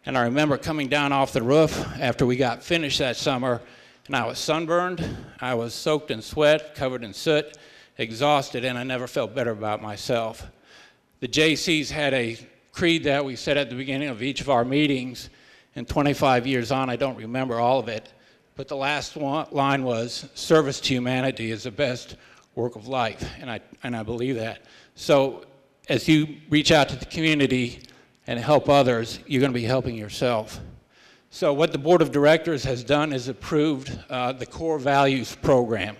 And I remember coming down off the roof after we got finished that summer, and I was sunburned, I was soaked in sweat, covered in soot. exhausted, and I never felt better about myself. The JCs had a creed that we said at the beginning of each of our meetings, and 25 years on, I don't remember all of it, but the last line was, service to humanity is the best work of life, and I believe that. So as you reach out to the community and help others, you're going to be helping yourself. So what the Board of Directors has done is approved the Core Values program.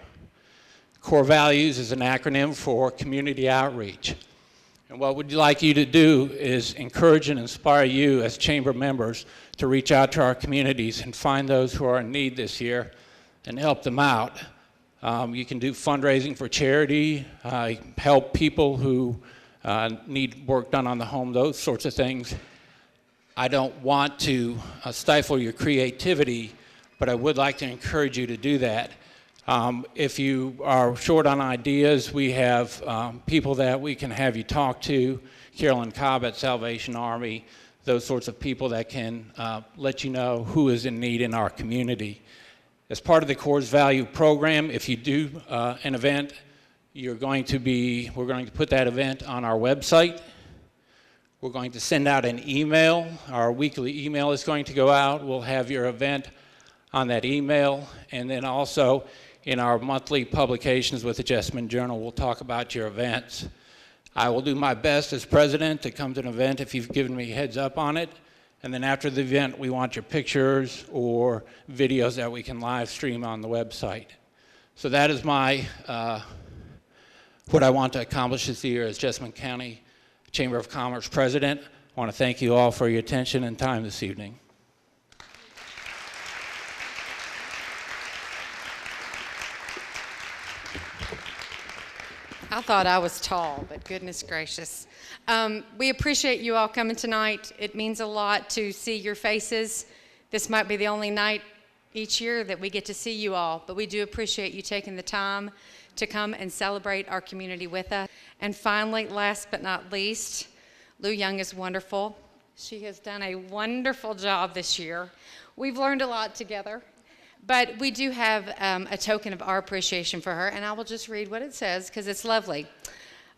Core Values is an acronym for community outreach. And what we'd like you to do is encourage and inspire you as chamber members to reach out to our communities and find those who are in need this year and help them out. You can do fundraising for charity, help people who need work done on the home, those sorts of things. I don't want to stifle your creativity, but I would like to encourage you to do that. If you are short on ideas, we have people that we can have you talk to, Carolyn Cobb at Salvation Army, those sorts of people that can let you know who is in need in our community. As part of the Core's Value program, if you do an event, we're going to put that event on our website. We're going to send out an email. Our weekly email is going to go out. We'll have your event on that email, and then also in our monthly publications with the Jessamine Journal, we'll talk about your events. I will do my best as president to come to an event if you've given me heads up on it. And then after the event, we want your pictures or videos that we can live stream on the website. So that is my, what I want to accomplish this year as Jessamine County Chamber of Commerce President. I want to thank you all for your attention and time this evening. I thought I was tall, but goodness gracious. We appreciate you all coming tonight. It means a lot to see your faces. This might be the only night each year that we get to see you all, but we do appreciate you taking the time to come and celebrate our community with us. And finally, last but not least, Lou Young is wonderful. She has done a wonderful job this year. We've learned a lot together. But we do have a token of our appreciation for her, and I will just read what it says because it's lovely.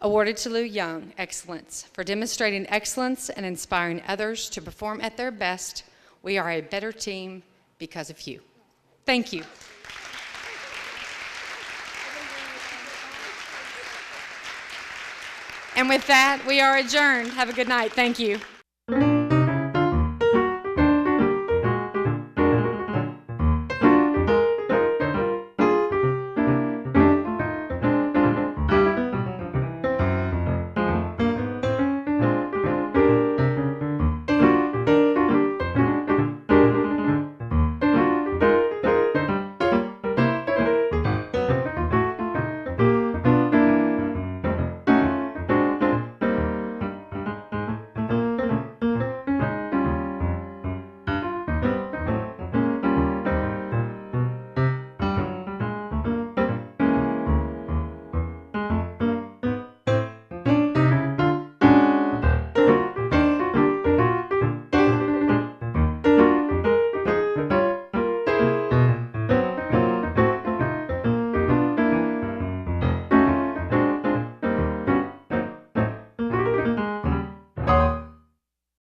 Awarded to Lou Young, excellence. For demonstrating excellence and inspiring others to perform at their best, we are a better team because of you. Thank you. And with that, we are adjourned. Have a good night. Thank you.